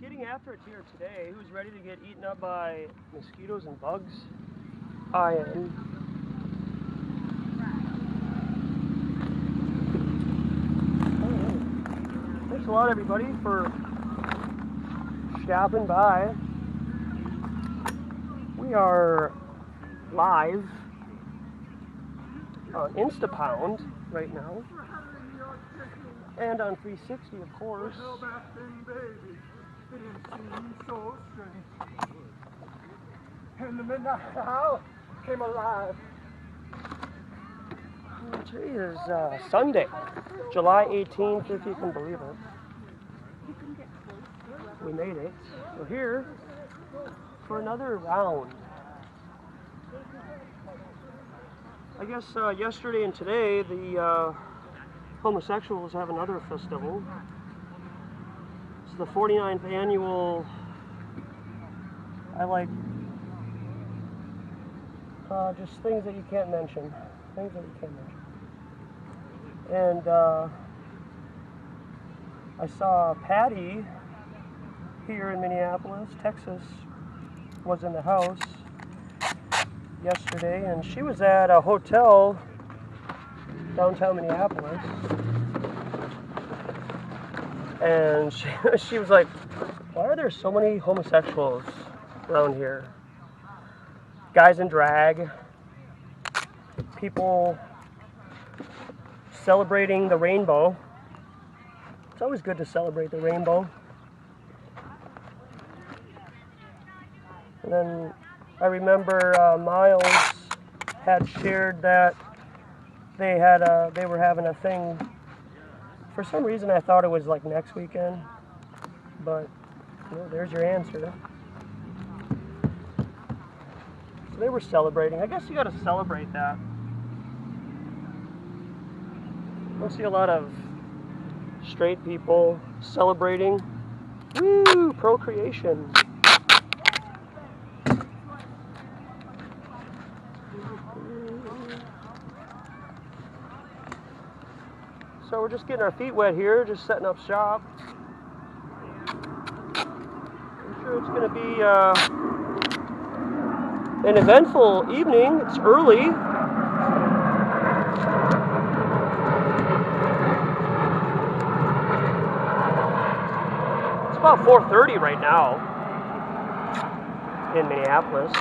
Getting after it here today. Who's ready to get eaten up by mosquitoes and bugs? I am. Thanks a lot, everybody, for stopping by. We are live on Instapound right now, and on 360, of course. In the midnight hour came alive. Today is Sunday, July 18th, if you can believe it. We made it. We're here for another round. I guess yesterday and today the homosexuals have another festival. It's the 49th annual. I like just things that you can't mention. Things that you can't mention. And I saw Patty here in Minneapolis, Texas, was in the house yesterday, and she was at a hotel downtown Minneapolis, and she was like, why are there so many homosexuals around here? Guys in drag, people celebrating the rainbow. It's always good to celebrate the rainbow. And then I remember Miles had shared that they were having a thing. For some reason I thought it was like next weekend, but there's your answer. So they were celebrating. I guess you got to celebrate that. I don't see a lot of straight people celebrating. Woo! Procreation. So we're just getting our feet wet here, just setting up shop. I'm sure it's going to be an eventful evening. It's early. It's about 4:30 right now in Minneapolis.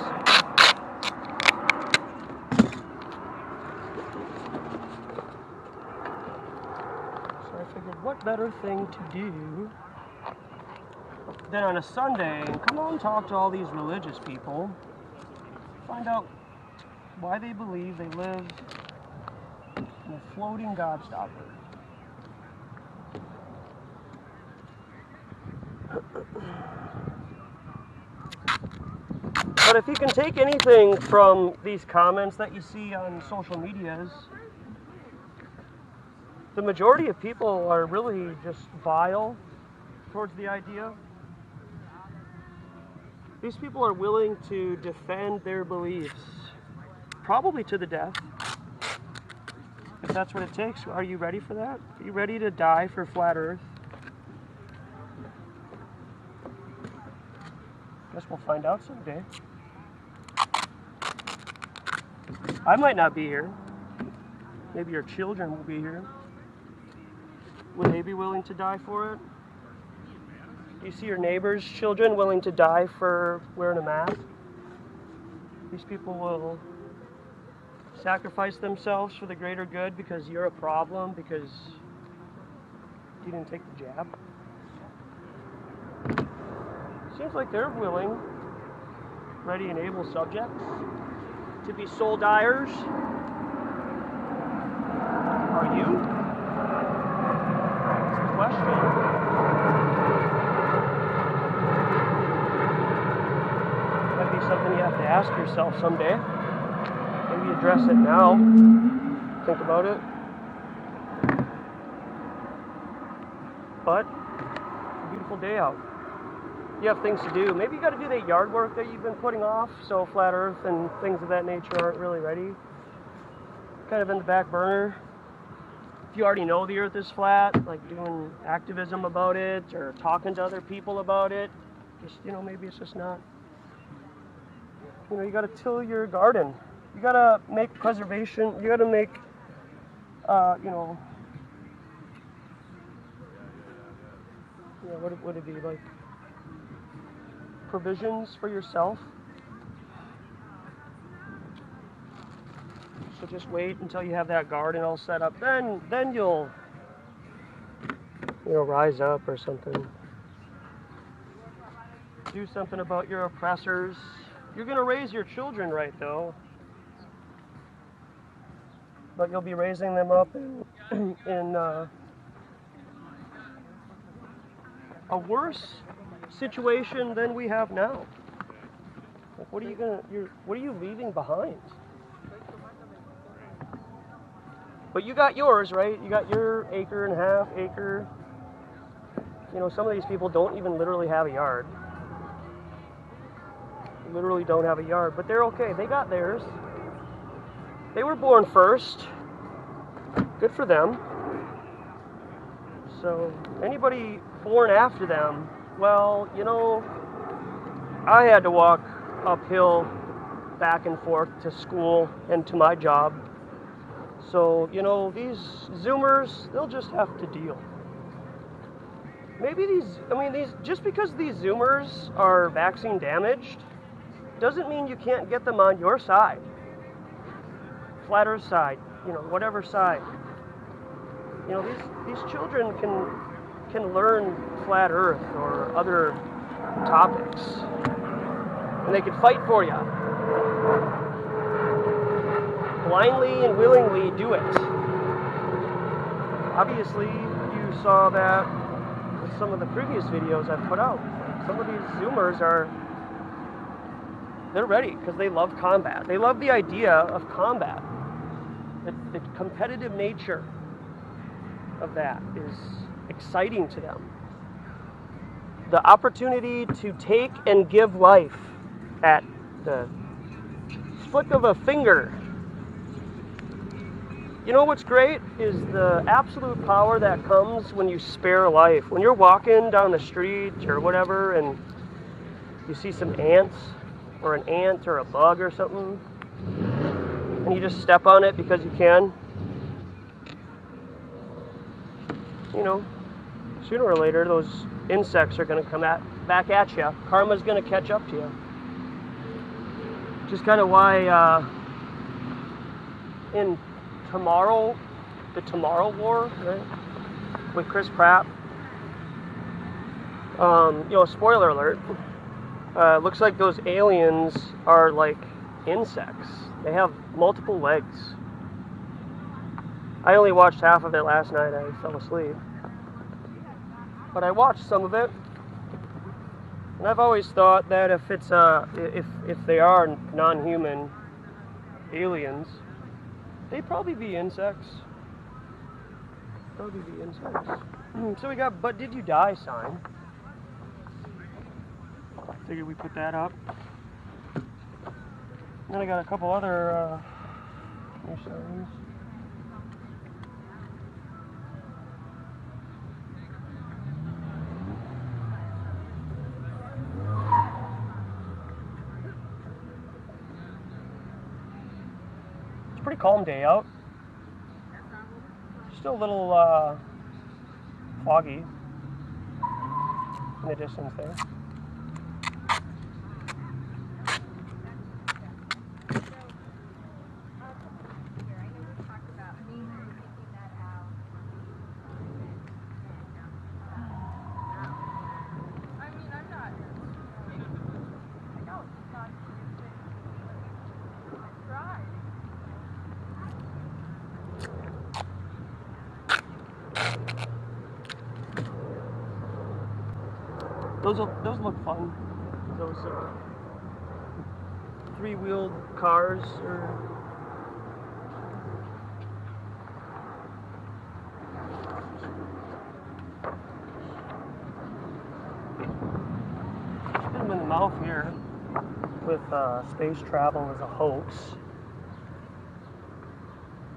What better thing to do than on a Sunday and come on and talk to all these religious people, find out why they believe they live in a floating gobstopper. But if you can take anything from these comments that you see on social medias, the majority of people are really just vile towards the idea. These people are willing to defend their beliefs, probably to the death, if that's what it takes. Are you ready for that? Are you ready to die for flat Earth? Guess we'll find out someday. I might not be here. Maybe your children will be here. Would they be willing to die for it? Do you see your neighbor's children willing to die for wearing a mask? These people will sacrifice themselves for the greater good because you're a problem, because you didn't take the jab. Seems like they're willing, ready and able subjects to be soul dyers. Are you? Question. Might be something you have to ask yourself someday. Maybe address it now. Think about it. But, beautiful day out. You have things to do. Maybe you got to do that yard work that you've been putting off, so flat Earth and things of that nature aren't really ready. Kind of in the back burner. if you already know the Earth is flat, like doing activism about it or talking to other people about it, just, you know, maybe it's just not. You know, you got to till your garden. You got to make preservation. You got to make, you know, what would it be, like provisions for yourself. So just wait until you have that garden all set up. Then you'll, you know, rise up or something. Do something about your oppressors. You're gonna raise your children right, though. But you'll be raising them up in a worse situation than we have now. Like, what are you leaving behind? But you got yours, right? You got your acre and a half, acre. You know, some of these people don't even literally have a yard. Literally don't have a yard, but they're okay. They got theirs. They were born first. Good for them. So anybody born after them, well, you know, I had to walk uphill back and forth to school and to my job. So, you know, these Zoomers, they'll just have to deal. Maybe just because these Zoomers are vaccine damaged, doesn't mean you can't get them on your side. Flat Earth side, you know, whatever side. You know, these children can learn Flat Earth or other topics. And they can fight for you. Blindly and willingly do it. Obviously, you saw that with some of the previous videos I've put out. Some of these Zoomers they're ready because they love combat. They love the idea of combat. The competitive nature of that is exciting to them. The opportunity to take and give life at the flick of a finger. You know what's great is the absolute power that comes when you spare life. When you're walking down the street or whatever and you see some ants or an ant or a bug or something and you just step on it because you can. You know, sooner or later those insects are going to come back at you. Karma's going to catch up to you. Which is kind of why in the Tomorrow War, right, with Chris Pratt, you know, spoiler alert, looks like those aliens are like insects. They have multiple legs. I only watched half of it last night. I fell asleep. But I watched some of it. And I've always thought that if it's if they are non-human aliens, they'd probably be insects. Probably be insects. So we got "But did you die?" sign. Figured we put that up. Then I got a couple other new signs. It's a pretty calm day out. Still a little foggy in the distance there. Those look fun. Those three-wheeled cars Hit him in the mouth here with space travel as a hoax.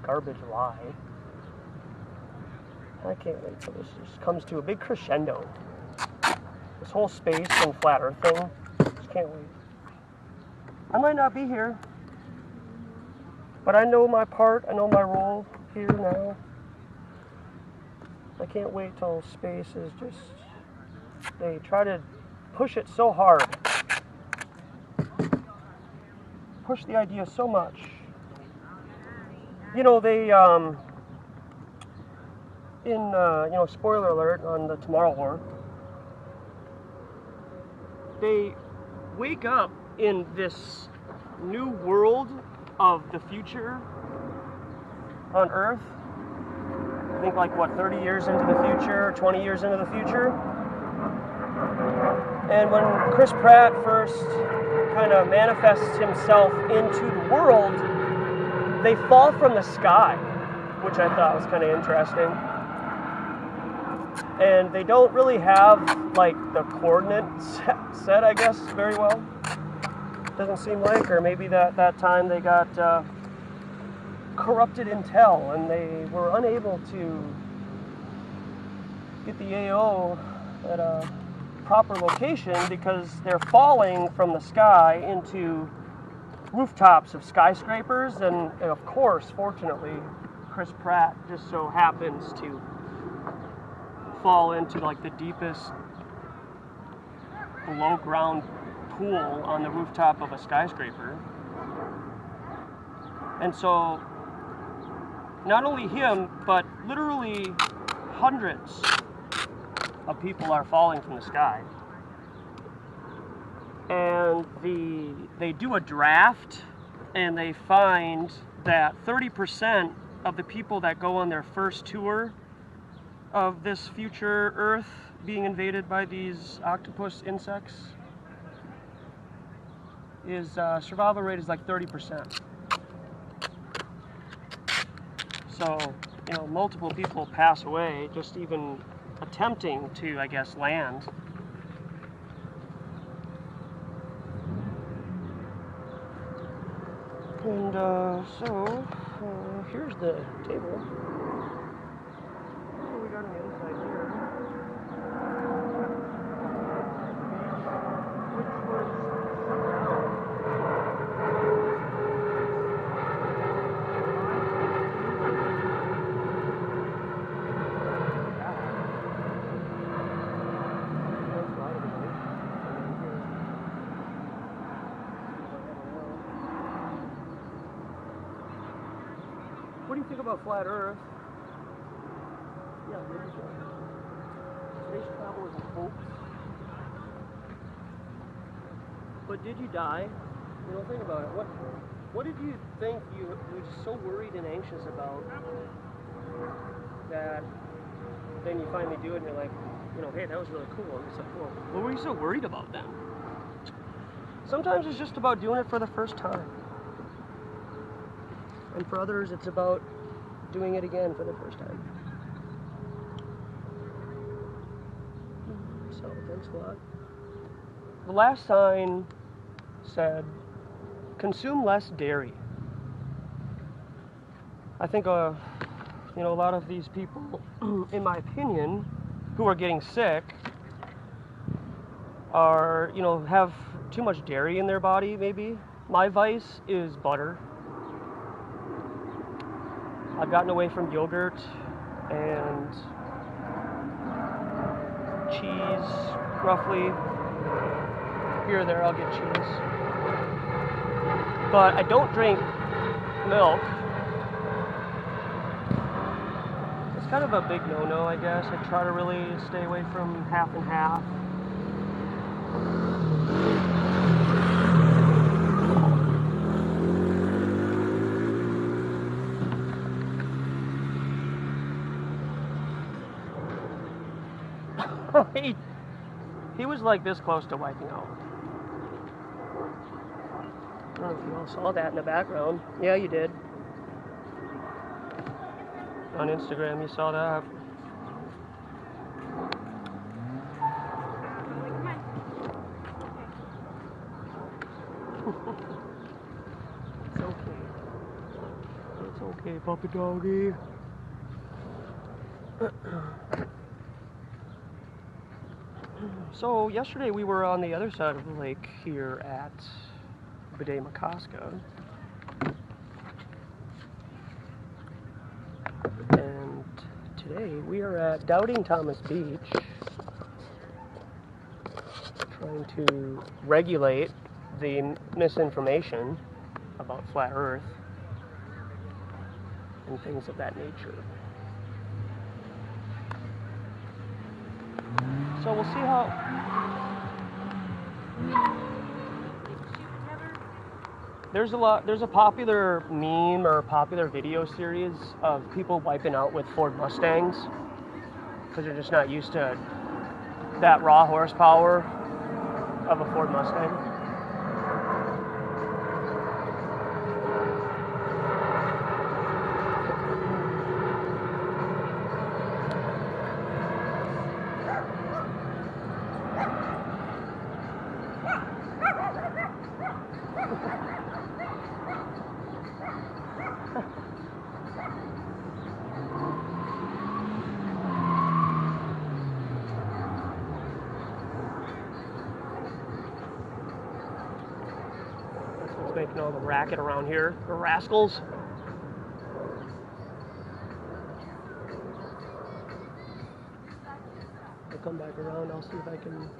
Garbage lie. I can't wait till this just comes to a big crescendo. This whole space and flat earth thing. Just can't wait. I might not be here, but I know my part, I know my role here now. I can't wait till space is just, they try to push it so hard. Push the idea so much. You know, they, spoiler alert on the Tomorrow War, they wake up in this new world of the future on Earth. I think like, 30 years into the future, 20 years into the future. And when Chris Pratt first kind of manifests himself into the world, they fall from the sky, which I thought was kind of interesting. And they don't really have like the coordinates set, I guess, very well. Doesn't seem like, or maybe that time they got corrupted intel and they were unable to get the AO at a proper location because they're falling from the sky into rooftops of skyscrapers, and of course, fortunately, Chris Pratt just so happens to fall into like the deepest below ground pool on the rooftop of a skyscraper. And so not only him, but literally hundreds of people are falling from the sky. And they do a draft, and they find that 30% of the people that go on their first tour of this future Earth being invaded by these octopus insects is survival rate is like 30%. So, you know, multiple people pass away just even attempting to, I guess, land. And here's the table. What do we got on the other side here? What do you think about flat Earth? Yeah, space travel is a hoax. But did you die? You know, think about it. What did you think you were so worried and anxious about that then you finally do it and you're like, you know, hey, that was really cool. And it's like, well, what were you so worried about then? Sometimes it's just about doing it for the first time. And for others, it's about doing it again for the first time. So, thanks a lot. The last sign said, consume less dairy. I think, a lot of these people, in my opinion, who are getting sick are, have too much dairy in their body, maybe. My vice is butter. I've gotten away from yogurt and cheese, roughly. Here or there, I'll get cheese. But I don't drink milk. It's kind of a big no-no, I guess. I try to really stay away from half and half. He was like this close to wiping out. I don't know if you all saw that in the background. Yeah, you did. On Instagram, you saw that. It's okay. It's okay, puppy doggy. So yesterday we were on the other side of the lake here at Mediocrity. And today we are at Doubting Thomas Beach, trying to regulate the misinformation about flat Earth and things of that nature. So we'll see how. There's a popular meme or popular video series of people wiping out with Ford Mustangs because they're just not used to that raw horsepower of a Ford Mustang. Making all the racket around here, the rascals. I'll come back around, I'll see if I can.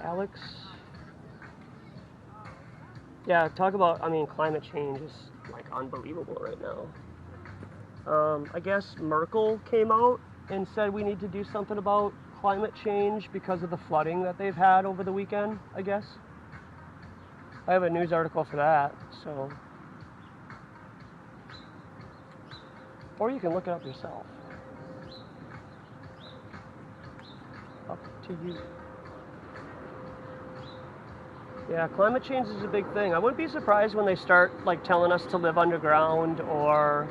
Alex. Yeah, talk about, climate change is like unbelievable right now. I guess Merkel came out and said we need to do something about climate change because of the flooding that they've had over the weekend, I guess. I have a news article for that, so. Or you can look it up yourself. Up to you. Yeah, climate change is a big thing. I wouldn't be surprised when they start telling us to live underground, or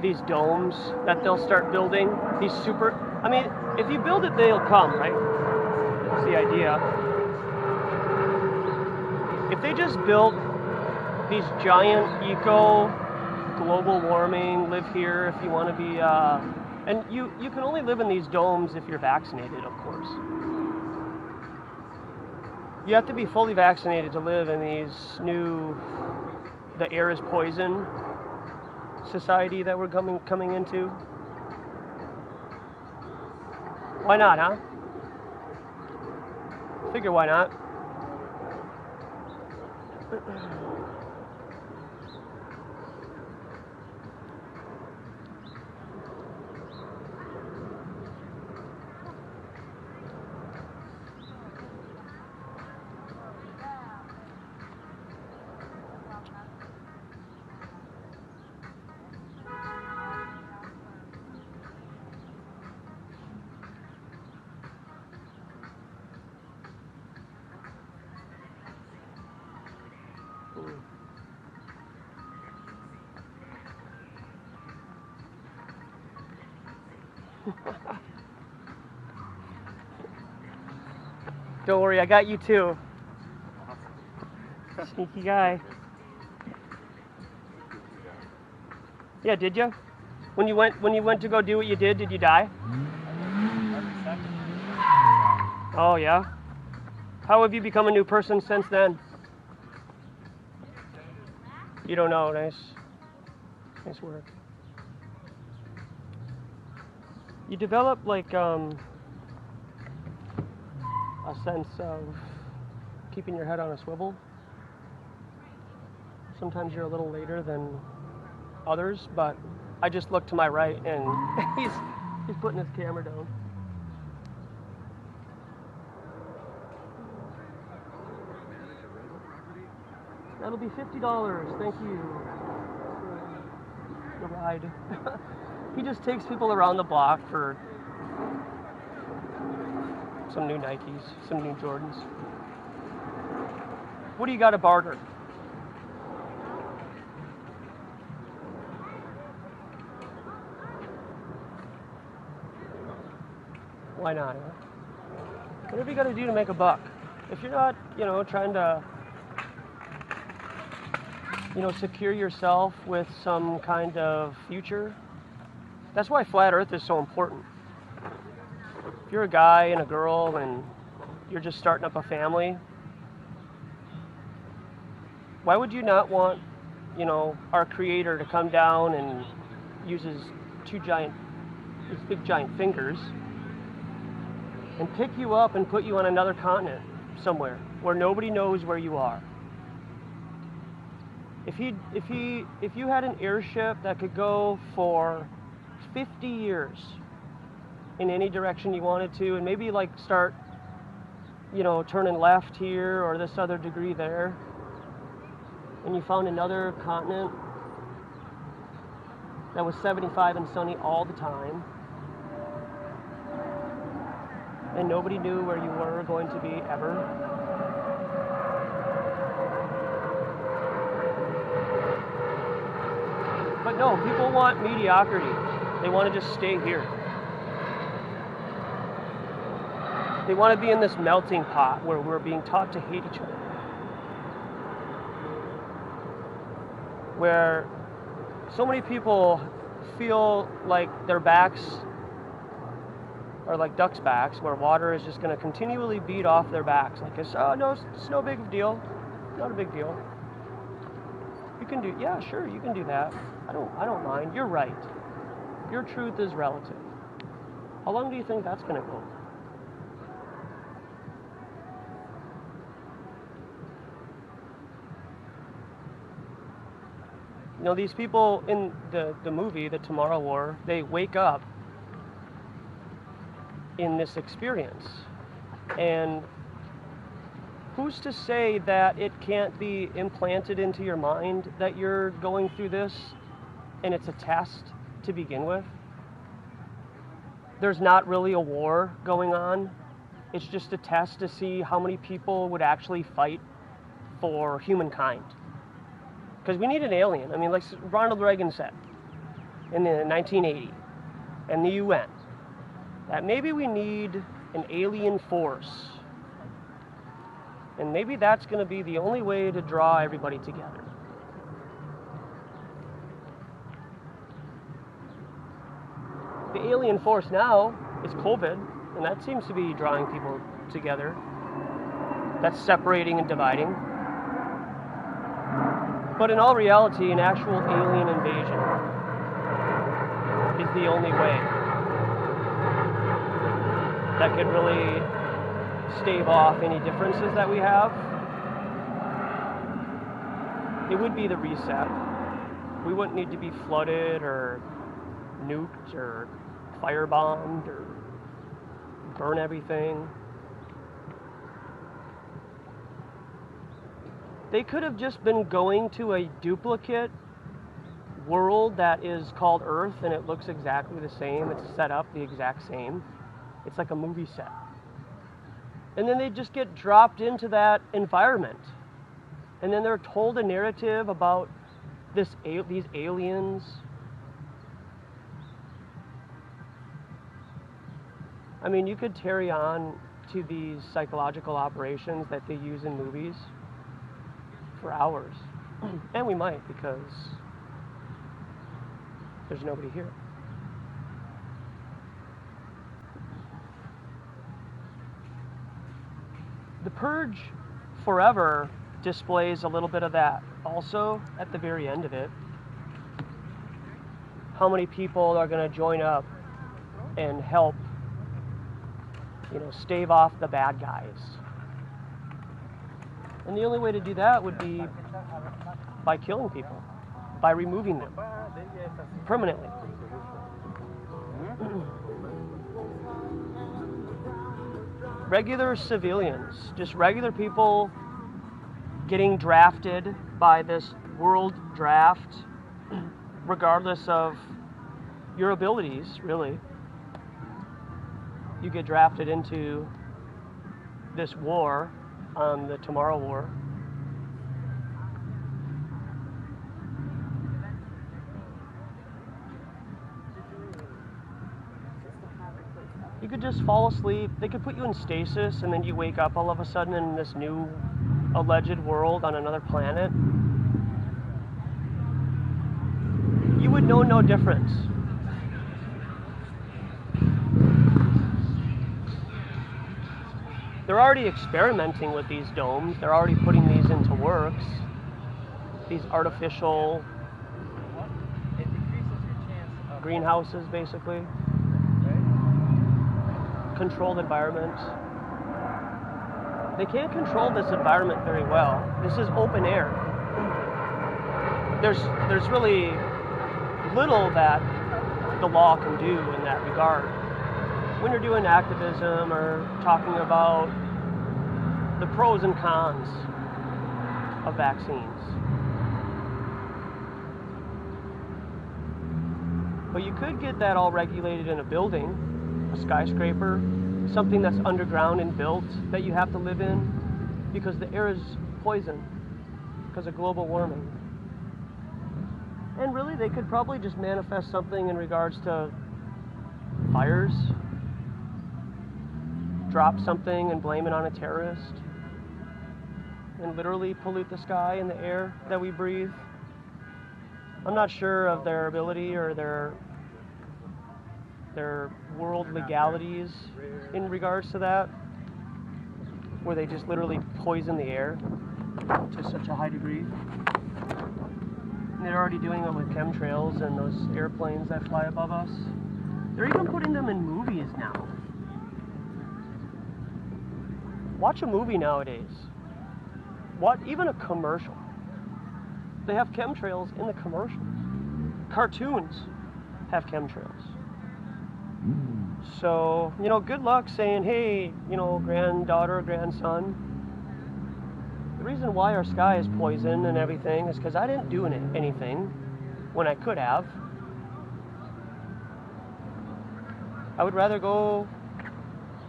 these domes that they'll start building. These if you build it, they'll come, right? That's the idea. If they just built these giant global warming, live here if you want to be, and you can only live in these domes if you're vaccinated, of course. You have to be fully vaccinated to live in these the air is poison society that we're coming into. Why not, huh? Figure why not? Don't worry, I got you too. Sneaky guy. Yeah, did you? When you went to go do what you did you die? Oh yeah. How have you become a new person since then? You don't know. Nice work. You develop a sense of keeping your head on a swivel. Sometimes you're a little later than others, but I just look to my right and he's putting his camera down. That'll be $50. Thank you for the ride. He just takes people around the block for some new Nikes, some new Jordans. What do you got to barter? Why not? Huh? Whatever you got to do to make a buck. If you're not, trying to, secure yourself with some kind of future. That's why flat Earth is so important. if you're a guy and a girl and you're just starting up a family, why would you not want, you know, our creator to come down and use his big giant fingers and pick you up and put you on another continent somewhere where nobody knows where you are? If you had an airship that could go for 50 years in any direction you wanted to, and maybe like start, you know, turning left here or this other degree there, and you found another continent that was 75 and sunny all the time, and nobody knew where you were going to be ever. But no, people want mediocrity. They want to just stay here. They want to be in this melting pot where we're being taught to hate each other. Where so many people feel like their backs are like ducks' backs, where water is just going to continually beat off their backs. Like, it's no big deal. Not a big deal. You can do, yeah, sure, you can do that. I don't mind. You're right. Your truth is relative. How long do you think that's going to go? You know, these people in the movie, The Tomorrow War, they wake up in this experience. And who's to say that it can't be implanted into your mind that you're going through this and it's a test to begin with? There's not really a war going on. It's just a test to see how many people would actually fight for humankind. Because we need an alien. I mean, like Ronald Reagan said in 1980 and the UN, that maybe we need an alien force. And maybe that's going to be the only way to draw everybody together. The alien force now is COVID, and that seems to be drawing people together. That's separating and dividing. But in all reality, an actual alien invasion is the only way that could really stave off any differences that we have. It would be the reset. We wouldn't need to be flooded or nuked or firebombed or burn everything. They could have just been going to a duplicate world that is called Earth, and it looks exactly the same. It's set up the exact same. It's like a movie set. And then they just get dropped into that environment. And then they're told a narrative about these aliens. I mean, you could carry on to these psychological operations that they use in movies for hours. And we might, because there's nobody here. The Purge Forever displays a little bit of that. Also, at the very end of it, how many people are going to join up and help, stave off the bad guys. And the only way to do that would be by killing people, by removing them permanently. Regular civilians, just regular people getting drafted by this world draft, regardless of your abilities, really. You get drafted into this war, the Tomorrow War. You could just fall asleep. They could put you in stasis, and then you wake up all of a sudden in this new alleged world on another planet. You would know no difference. they're already experimenting with these domes. They're already putting these into works. These artificial greenhouses, basically. Controlled environment. They can't control this environment very well. This is open air. There's really little that the law can do in that regard. When you're doing activism or talking about the pros and cons of vaccines. But you could get that all regulated in a building, a skyscraper, something that's underground and built that you have to live in because the air is poison because of global warming. And really, they could probably just manifest something in regards to fires, drop something and blame it on a terrorist, and literally pollute the sky and the air that we breathe. I'm not sure of their ability or their world legalities in regards to that, where they just literally poison the air to such a high degree. And they're already doing it with chemtrails and those airplanes that fly above us. They're even putting them in movies now. Watch a movie nowadays. Even a commercial. They have chemtrails in the commercial. Cartoons have chemtrails. So, good luck saying, hey, granddaughter, grandson, the reason why our sky is poisoned and everything is because I didn't do anything when I could have. I would rather go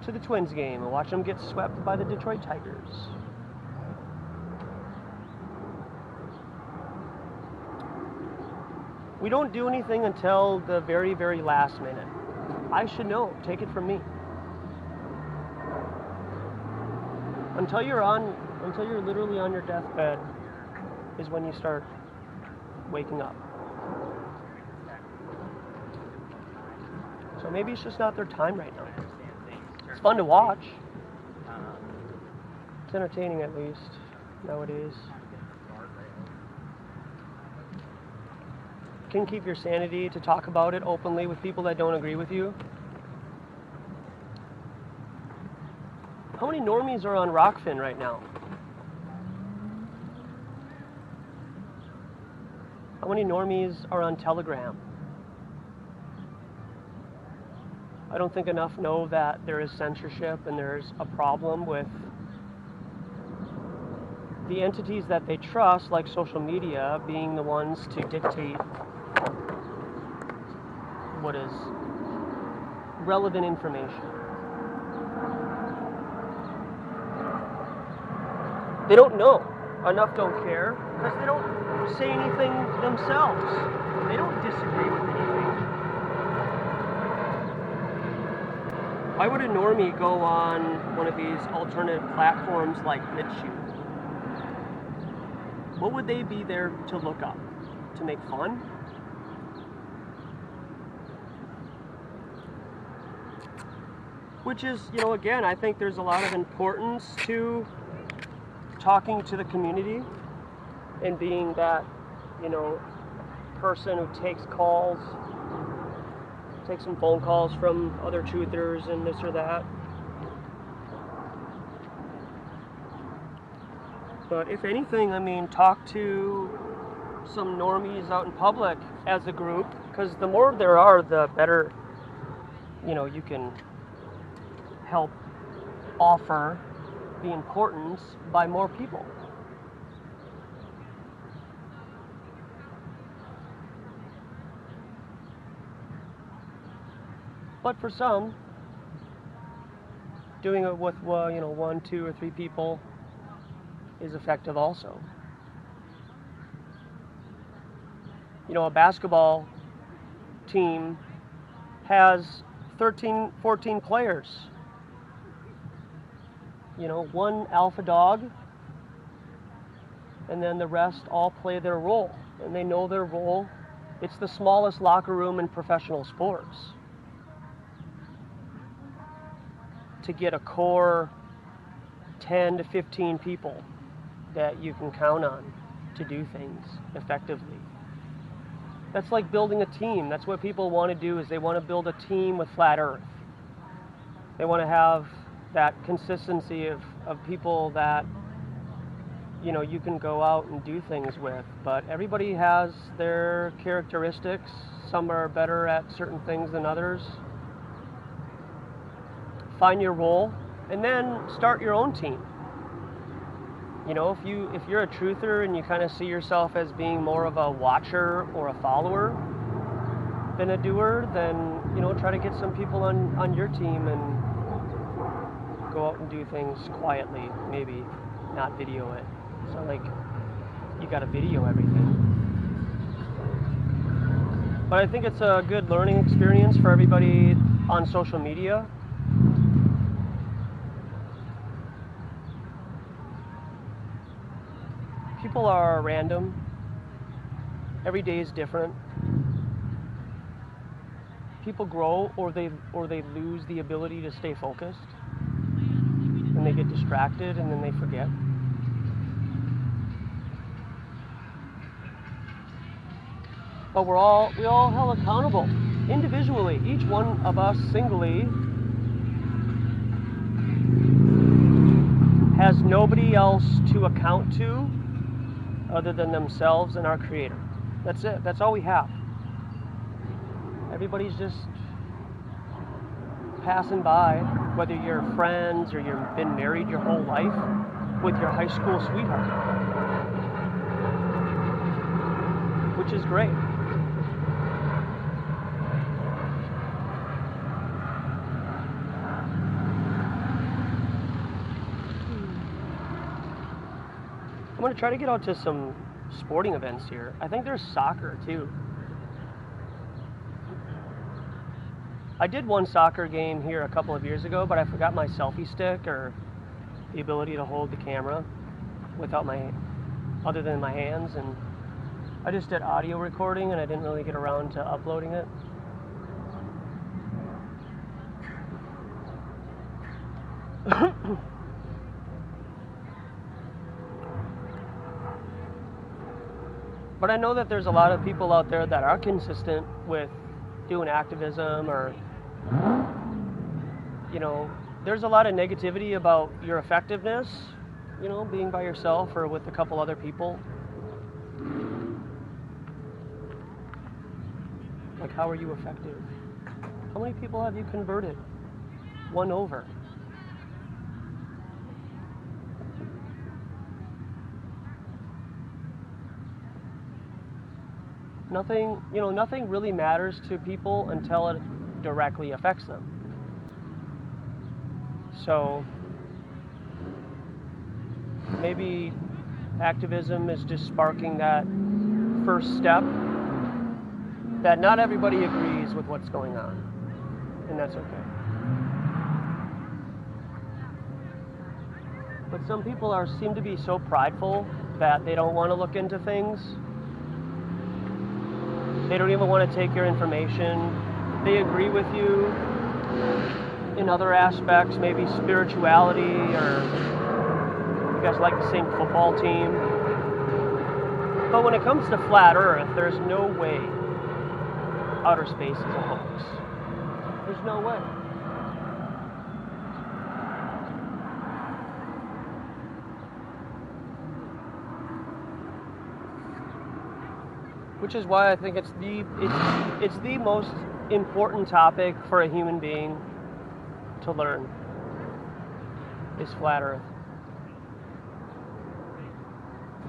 to the Twins game and watch them get swept by the Detroit Tigers. We don't do anything until the very, very last minute. I should know. Take it from me. Until you're literally on your deathbed is when you start waking up. So maybe it's just not their time right now. It's fun to watch. It's entertaining, at least nowadays. Can keep your sanity to talk about it openly with people that don't agree with you. How many normies are on Rockfin right now? How many normies are on Telegram? I don't think enough know that there is censorship and there's a problem with the entities that they trust, like social media, being the ones to dictate what is relevant information. They don't know. Enough don't care because they don't say anything themselves. They don't disagree with anything. Why would a normie go on one of these alternative platforms like Ritchie? What would they be there to look up? To make fun? Which is, again, I think there's a lot of importance to talking to the community and being that, person who takes calls, takes some phone calls from other truthers and this or that. But if anything, talk to some normies out in public as a group, because the more there are, the better, you can help offer the importance by more people. But for some, doing it with 1, 2, or 3 people is effective also. A basketball team has 13, 14 players. One alpha dog, and then the rest all play their role, and they know their role. It's the smallest locker room in professional sports. To get a core 10 to 15 people that you can count on to do things effectively. That's like building a team. That's what people want to do, is they want to build a team with Flat Earth. They want to have that consistency of people that, you know, you can go out and do things with. But everybody has their characteristics. Some are better at certain things than others. Find your role and then start your own team. You know, if you're a truther and you kind of see yourself as being more of a watcher or a follower than a doer, then, you know, try to get some people on your team and go out and do things quietly, maybe not video it. It's not like you got to video everything. But I think it's a good learning experience for everybody on social media. People are random. Every day is different. People grow or they lose the ability to stay focused. And they get distracted and then they forget. But we all held accountable individually. Each one of us singly has nobody else to account to other than themselves and our Creator. That's it. That's all we have. Everybody's just passing by, whether you're friends or you've been married your whole life with your high school sweetheart, which is great. I'm going to try to get out to some sporting events here. I think there's soccer too. I did one soccer game here a couple of years ago, but I forgot my selfie stick or the ability to hold the camera without other than my hands, and I just did audio recording and I didn't really get around to uploading it. But I know that there's a lot of people out there that are consistent with doing activism, or, you know, there's a lot of negativity about your effectiveness, you know, being by yourself or with a couple other people. Like, how are you effective? How many people have you converted? Won over? Nothing, you know, nothing really matters to people until it directly affects them. So maybe activism is just sparking that first step that not everybody agrees with what's going on, and that's okay. But some people seem to be so prideful that they don't want to look into things. They don't even want to take your information. They agree with you in other aspects, maybe spirituality, or you guys like the same football team. But when it comes to flat Earth, there's no way outer space is a hoax. There's no way. Which is why I think it's the most important topic for a human being to learn, is flat Earth.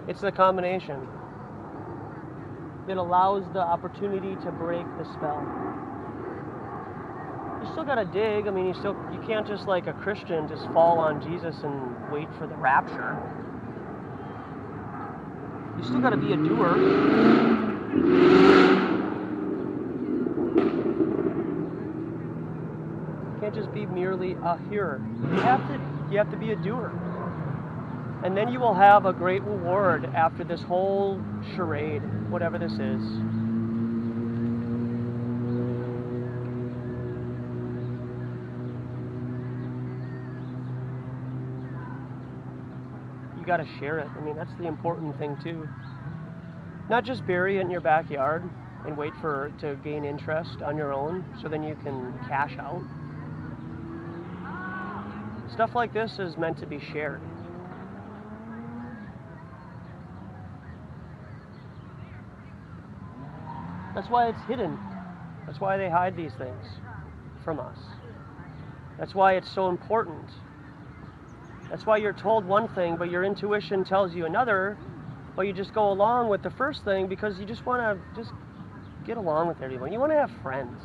It's the combination. It allows the opportunity to break the spell. You still gotta dig. I mean, you can't just, like a Christian, just fall on Jesus and wait for the rapture. You still gotta be a doer. You can't just be merely a hearer. You have to be a doer. And then you will have a great reward after this whole charade, whatever this is. you got to share it. I mean, that's the important thing too. Not just bury it in your backyard and wait for it to gain interest on your own so then you can cash out. Stuff like this is meant to be shared. That's why it's hidden. That's why they hide these things from us. That's why it's so important. That's why you're told one thing, but your intuition tells you another, but you just go along with the first thing because you just want to just get along with everyone. You want to have friends.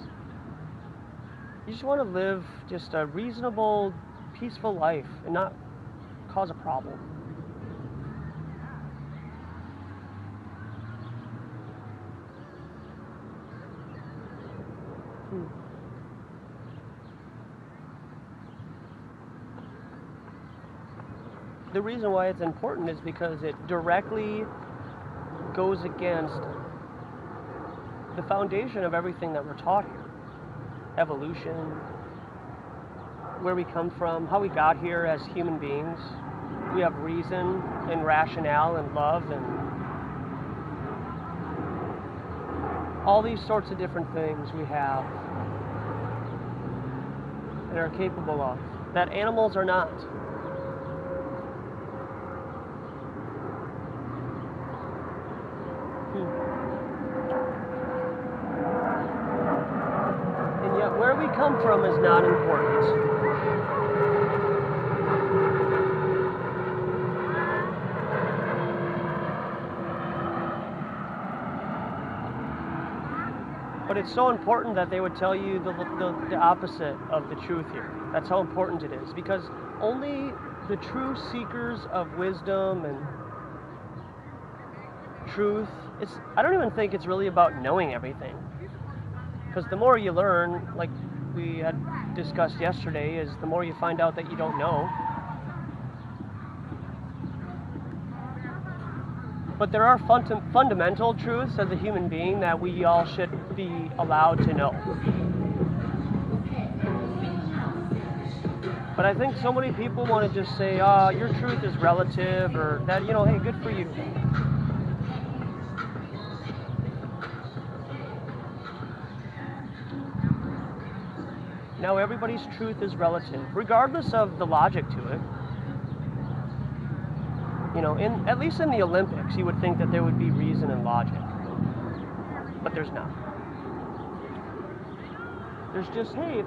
You just want to live just a reasonable, peaceful life and not cause a problem. The reason why it's important is because it directly goes against the foundation of everything that we're taught here. Evolution, where we come from, how we got here as human beings. We have reason and rationale and love and all these sorts of different things we have and are capable of that animals are not. And yet where we come from is not important. But it's so important that they would tell you the opposite of the truth here. That's how important it is, because only the true seekers of wisdom and truth, I don't even think it's really about knowing everything. Because the more you learn, like we had discussed yesterday, is the more you find out that you don't know. But there are fundamental truths as a human being that we all should be allowed to know. But I think so many people want to just say, your truth is relative, or that, hey, good for you. Now everybody's truth is relative, regardless of the logic to it. At least in the Olympics, you would think that there would be reason and logic, but there's not. There's just, hey,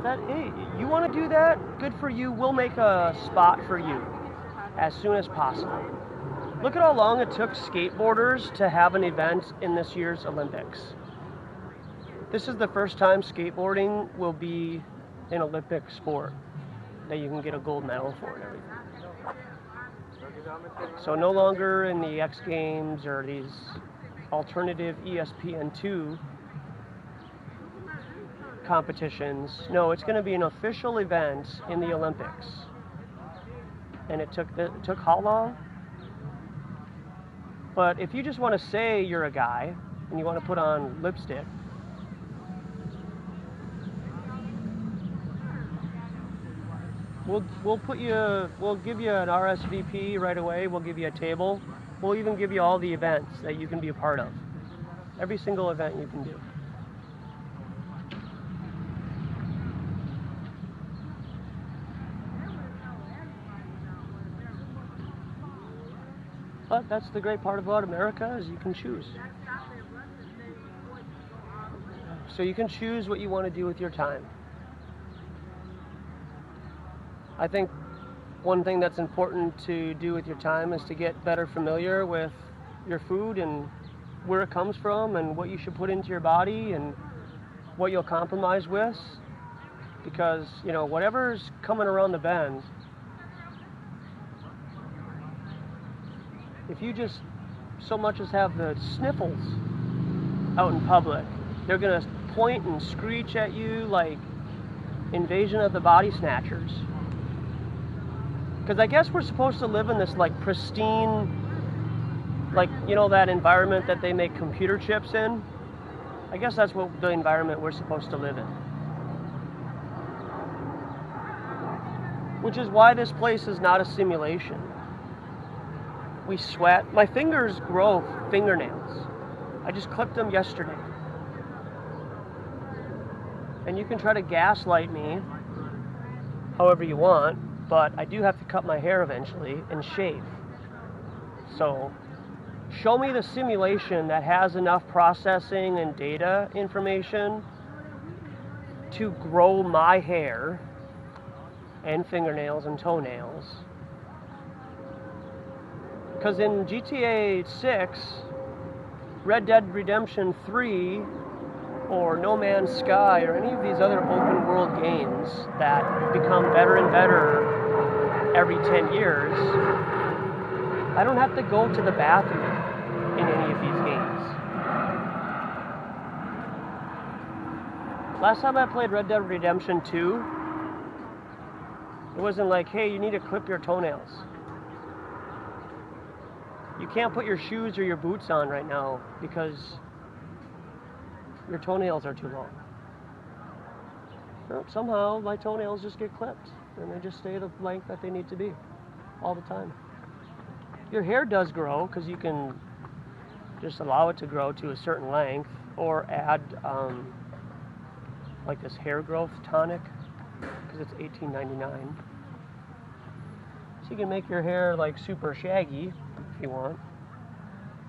you want to do that? Good for you. We'll make a spot for you as soon as possible. Look at how long it took skateboarders to have an event in this year's Olympics. This is the first time skateboarding will be an Olympic sport that you can get a gold medal for and everything. So no longer in the X Games or these alternative ESPN2 competitions. No, it's going to be an official event in the Olympics. And it took how long? But if you just want to say you're a guy and you want to put on lipstick, we'll give you an RSVP right away. We'll give you a table. We'll even give you all the events that you can be a part of. Every single event you can do. But that's the great part about America, is you can choose. So you can choose what you want to do with your time. I think one thing that's important to do with your time is to get better familiar with your food and where it comes from and what you should put into your body and what you'll compromise with. Because, whatever's coming around the bend, if you just so much as have the sniffles out in public, they're going to point and screech at you like Invasion of the Body Snatchers. Because I guess we're supposed to live in this pristine, that environment that they make computer chips in. I guess that's what the environment we're supposed to live in. Which is why this place is not a simulation. We sweat. My fingers grow fingernails. I just clipped them yesterday. And you can try to gaslight me however you want, but I do have to cut my hair eventually and shave. So show me the simulation that has enough processing and data information to grow my hair and fingernails and toenails. Because in GTA 6, Red Dead Redemption 3, or No Man's Sky, or any of these other open world games that become better and better every 10 years, I don't have to go to the bathroom in any of these games. Last time I played Red Dead Redemption 2, it wasn't like, hey, you need to clip your toenails. You can't put your shoes or your boots on right now because your toenails are too long. Well, somehow my toenails just get clipped and they just stay the length that they need to be all the time. Your hair does grow because you can just allow it to grow to a certain length or add like this hair growth tonic because it's $18.99. So you can make your hair like super shaggy if you want,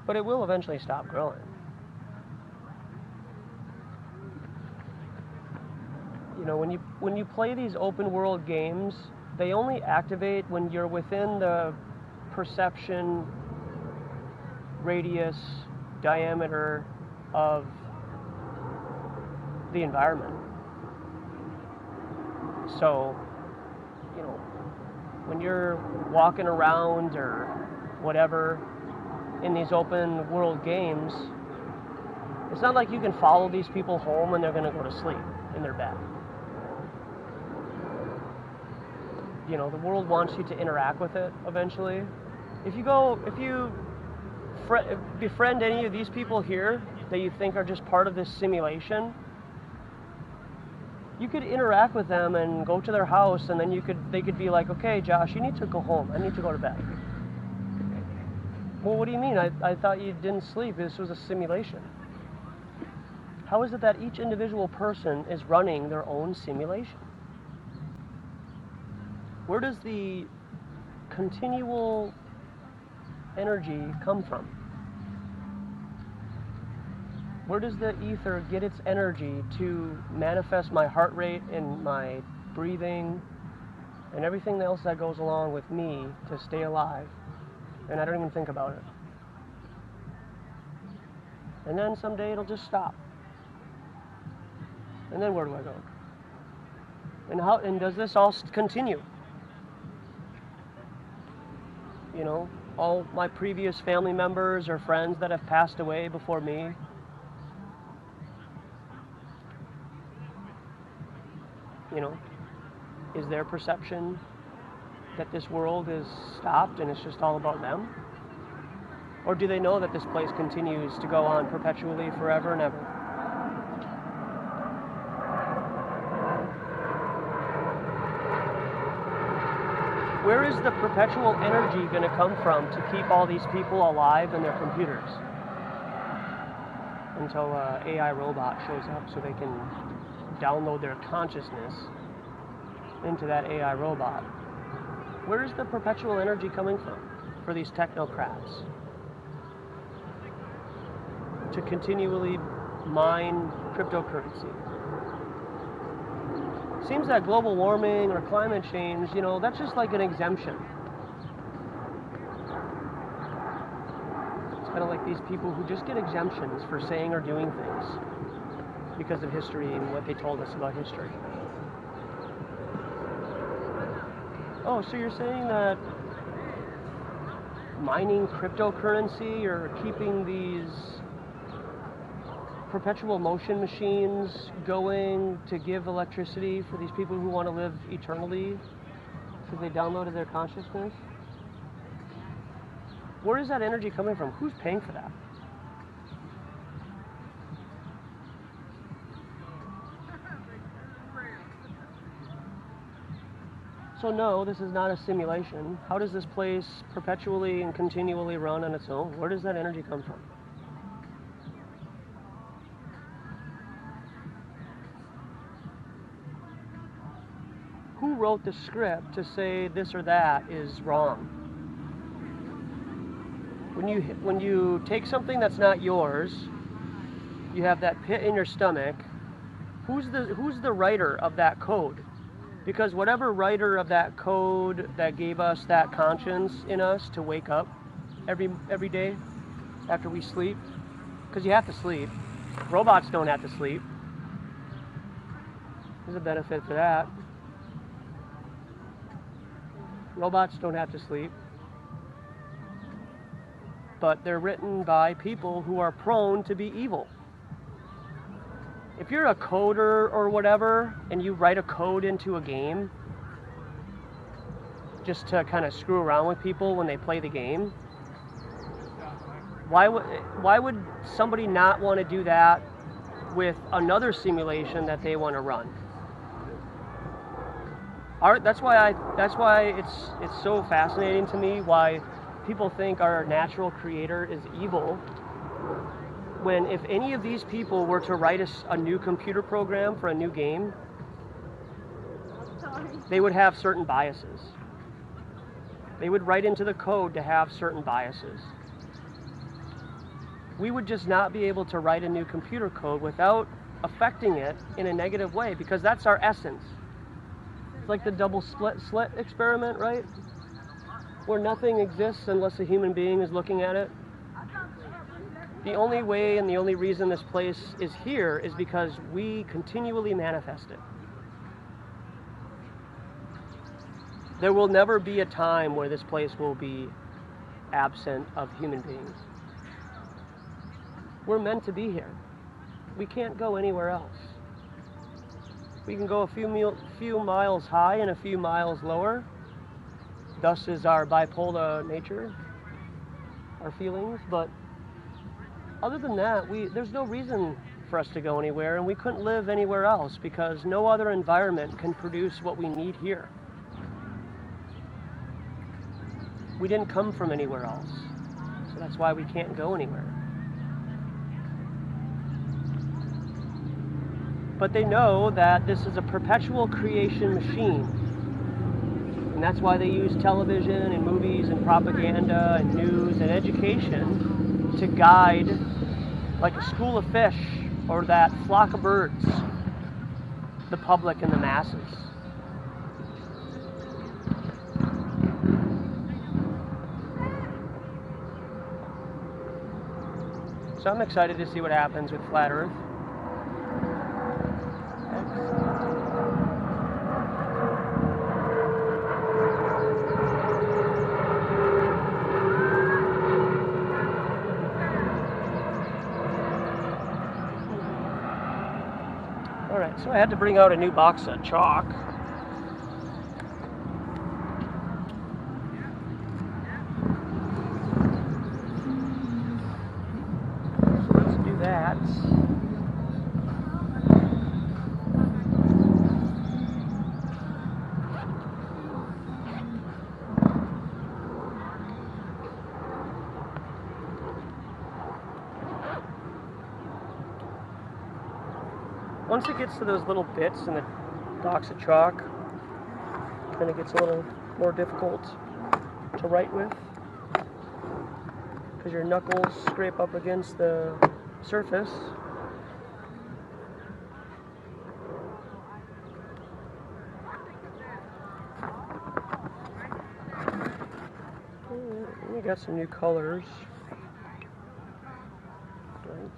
but it will eventually stop growing. You know, when you play these open world games, they only activate when you're within the perception radius diameter of the environment. So, you know, when you're walking around or whatever in these open world games, it's not like you can follow these people home and they're going to go to sleep in their bed. You know, the world wants you to interact with it eventually. If you befriend any of these people here that you think are just part of this simulation, you could interact with them and go to their house, and then they could be like, okay, Josh, you need to go home. I need to go to bed. Well, what do you mean? I thought you didn't sleep. This was a simulation. How is it that each individual person is running their own simulation? Where does the continual energy come from? Where does the ether get its energy to manifest my heart rate and my breathing and everything else that goes along with me to stay alive? And I don't even think about it. And then someday it'll just stop. And then where do I go? And does this all continue? You know, all my previous family members or friends that have passed away before me, you know, is their perception that this world is stopped and it's just all about them? Or do they know that this place continues to go on perpetually forever and ever? Where is the perpetual energy going to come from to keep all these people alive in their computers? Until an AI robot shows up so they can download their consciousness into that AI robot. Where is the perpetual energy coming from for these technocrats to continually mine cryptocurrency? Seems that global warming or climate change, you know, that's just like an exemption. It's kind of like these people who just get exemptions for saying or doing things because of history and what they told us about history. Oh, so you're saying that mining cryptocurrency or keeping these perpetual motion machines going to give electricity for these people who want to live eternally because they downloaded their consciousness? Where is that energy coming from? Who's paying for that? So no, this is not a simulation. How does this place perpetually and continually run on its own? Where does that energy come from? Who wrote the script to say this or that is wrong? When you take something that's not yours, you have that pit in your stomach. Who's the writer of that code? Because whatever writer of that code that gave us that conscience in us to wake up every day after we sleep, because you have to sleep. Robots don't have to sleep. There's a benefit for that. Robots don't have to sleep. But they're written by people who are prone to be evil. If you're a coder or whatever, and you write a code into a game just to kind of screw around with people when they play the game, why would somebody not want to do that with another simulation that they want to run? That's why it's so fascinating to me why people think our natural creator is evil, when if any of these people were to write a new computer program for a new game, they would have certain biases. They would write into the code to have certain biases. We would just not be able to write a new computer code without affecting it in a negative way, because that's our essence. It's like the double slit experiment, right? Where nothing exists unless a human being is looking at it. The only way and the only reason this place is here is because we continually manifest it. There will never be a time where this place will be absent of human beings. We're meant to be here. We can't go anywhere else. We can go a few miles high and a few miles lower. Thus is our bipolar nature, our feelings, but other than that, there's no reason for us to go anywhere, and we couldn't live anywhere else because no other environment can produce what we need here. We didn't come from anywhere else, so that's why we can't go anywhere. But they know that this is a perpetual creation machine, and that's why they use television and movies and propaganda and news and education to guide, like a school of fish or that flock of birds, the public and the masses. So I'm excited to see what happens with Flat Earth. Alright, so I had to bring out a new box of chalk. So let's do that. Once it gets to those little bits in the box of chalk, then it gets a little more difficult to write with because your knuckles scrape up against the surface. We got some new colors. Right.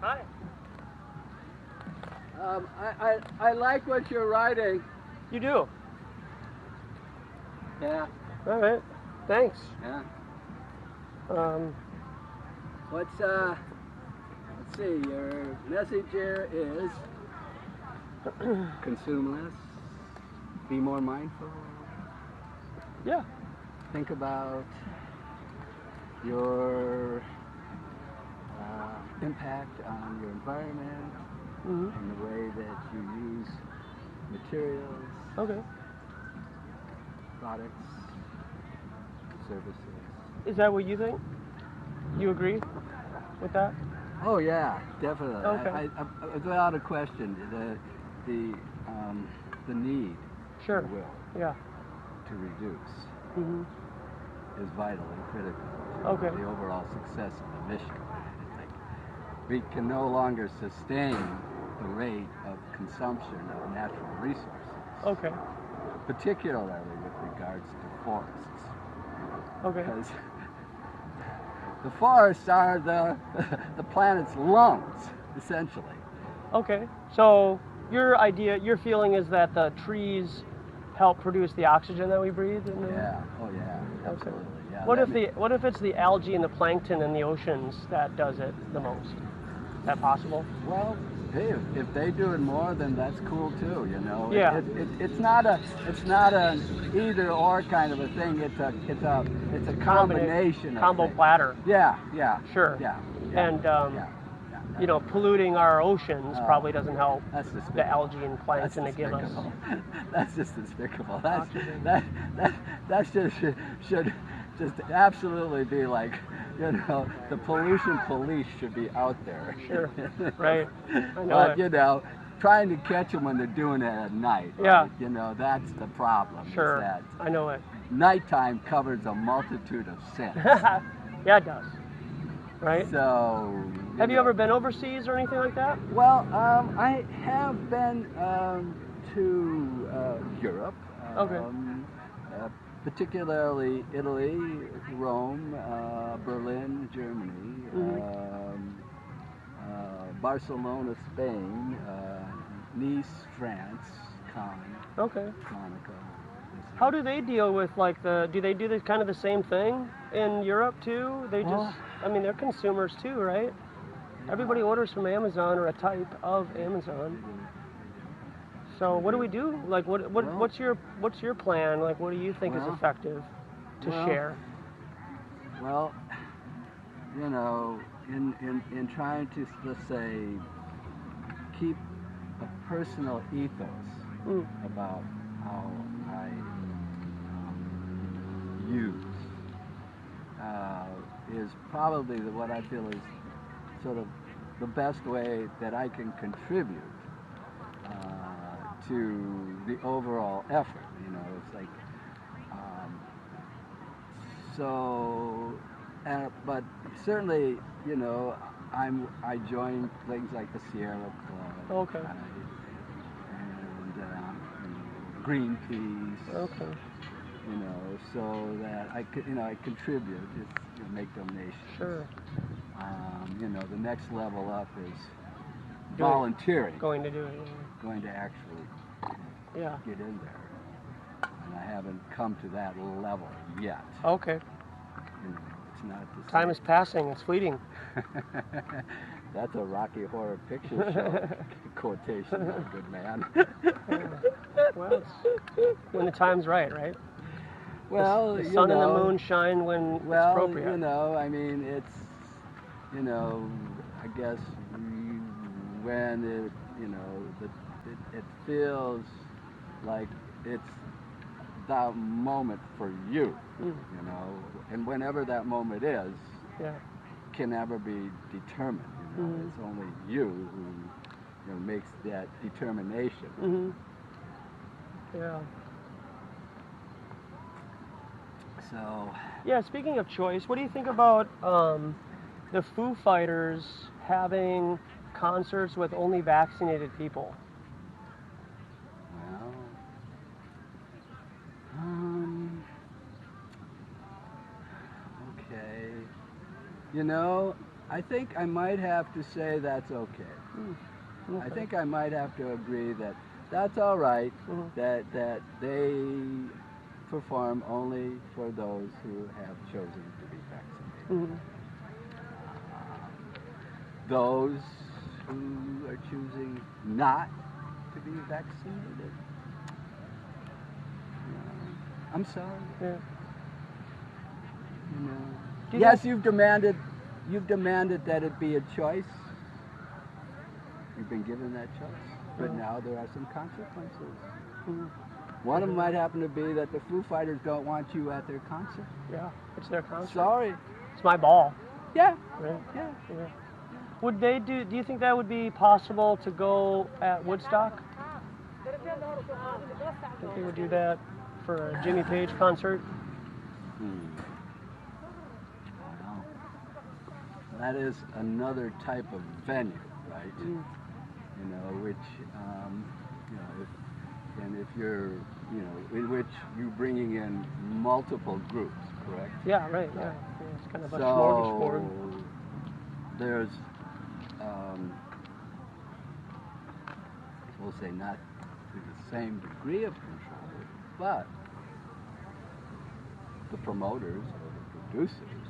Hi. I like what you're writing. You do? Yeah. All right. Thanks. Yeah. Let's see, your message here is consume less, be more mindful. Yeah. Think about your impact on your environment and the way that you use materials, Okay. products, services. Is that what you think? You agree with that? Oh yeah, definitely. Okay. I without a question, the need, Sure. if you will, Yeah. to reduce Mhm. is vital and critical to Okay. the overall success of the mission. Like, we can no longer sustain the rate of consumption of natural resources, Okay. particularly with regards to forests, Okay. because the forests are the planet's lungs, essentially. Okay. So your feeling is that the trees help produce the oxygen that we breathe? Yeah. Oh yeah. Absolutely. Yeah. What if it's the algae and the plankton in the oceans that does it the most? Is that possible? Well, hey, if they do it more, then that's cool too. You know. Yeah. It's not an either or kind of a thing. It's a combination. Combo of things. platter. Yeah. Yeah. Sure. Yeah. And yeah. you know, polluting our oceans probably doesn't help That's despicable. the algae and plankton That's to give us. despicable. That's just despicable. That's Oxygen. that should just absolutely be like, you know, the pollution police should be out there. Sure. Right. I know But it. you know, trying to catch them when they're doing it at night. Yeah. Right? You know, that's the problem. is Sure. that I know it. nighttime covers a multitude of sins. Yeah, it does. Right? So. Have you know. ever been overseas or anything like that? Well, I have been to Europe, Okay. Particularly Italy, Rome, Berlin, Germany, Barcelona, Spain, Nice, France, Cannes, Okay. Monaco. How do they deal with do they do the kind of the same thing in Europe too? They just, I mean, they're consumers too, right? Everybody orders from Amazon or a type of Amazon. So what do we do? Like, what's your plan? Like, what do you think is effective to share? Well, you know, in trying to, let's say, keep a personal ethos about how I use is probably what I feel is sort of the best way that I can contribute to the overall effort. You know, it's like but certainly, you know, I joined things like the Sierra Club. Okay. And you know, Greenpeace. Okay. You know, so that I could, you know, I contribute, make donations. Sure. You know, the next level up is volunteering. Going to do it. Going to actually Yeah. get in there. And I haven't come to that level yet. Okay. You know, it's not the Time is passing. It's fleeting. That's a Rocky Horror Picture Show quotation, my good man. Well, it's when the time's right? Well, the sun and the moon shine when it's appropriate. You know, I mean, it's, you know, I guess when it, you know, it feels like it's the moment for you, you know, and whenever that moment is, can never be determined. You know, it's only you who, you know, makes that determination. Yeah. So. Yeah. Speaking of choice, what do you think about the Foo Fighters having concerts with only vaccinated people? Well, okay. You know, I think I might have to say that's okay. I think I might have to agree that that's all right, that they perform only for those who have chosen to be vaccinated. Those who are choosing not to be vaccinated, I'm sorry. Yeah. You know. Yes, you've demanded that it be a choice. You've been given that choice, but now there are some consequences. One of them might happen to be that the Foo Fighters don't want you at their concert. Yeah, it's their concert. Sorry. It's my ball. Yeah. Right. Yeah. Would they do you think that would be possible to go at Woodstock? Think they would do that for a Jimmy Page concert? Wow. That is another type of venue, right? You know, which, you know, if you're, you know, in which you're bringing in multiple groups, correct? Yeah, right. Yeah, it's kind of a smorgasbord. There's, we'll say not to the same degree of control, but the promoters or the producers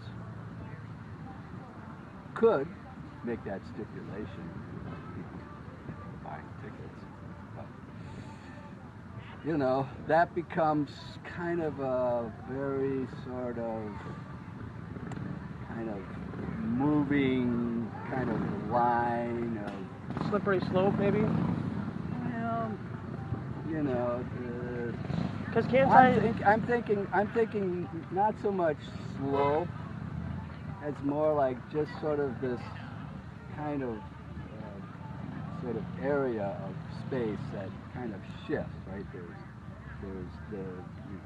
could make that stipulation, people buying tickets. But, you know, that becomes kind of a very sort of moving kind of line of Slippery slope, maybe? Well, you know, because I'm thinking not so much slope as more like just sort of this kind of sort of area of space that kind of shifts, right? There's the, you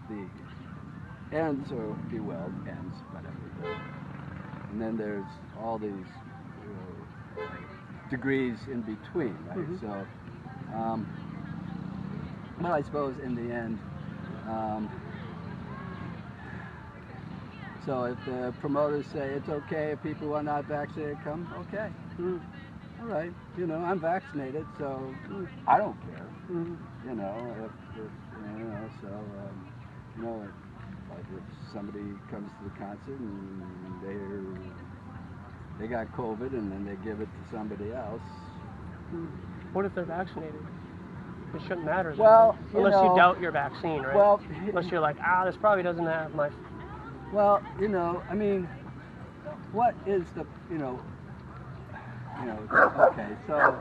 know, the ends, or if you will, ends, whatever. And then there's all these degrees in between, right? So, well, I suppose in the end, so if the promoters say it's okay if people who are not vaccinated come, okay. All right, you know, I'm vaccinated, so I don't care. You know, if you know, so you know, like if somebody comes to the concert and they got COVID and then they give it to somebody else. What if they're vaccinated? It shouldn't matter. Then, well, unless you doubt your vaccine, right? Well, unless you're like, this probably doesn't have my. Well, you know, I mean, what is the, you know, okay, so,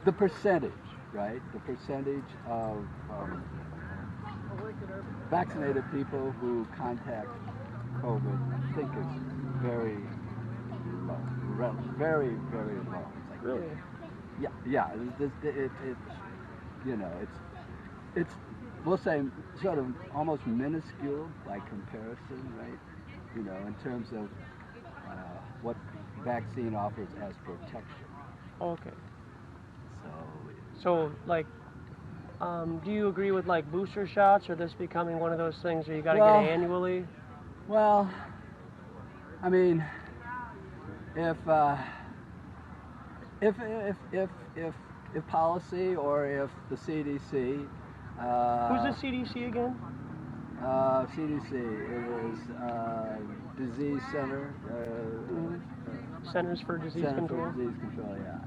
the percentage, right? The percentage of vaccinated people who contact COVID, I think is very low. very, very low. It's like, Really? yeah. You know, it's we'll say sort of almost minuscule by comparison, right? You know, in terms of what vaccine offers as protection. Okay. So So, like, do you agree with like booster shots, or this becoming one of those things where you got to Well, get annually? well, I mean, if policy or if the CDC. Who's the CDC again? CDC. It is Disease Center. Centers for Disease Center Control. for Disease Control. Yeah.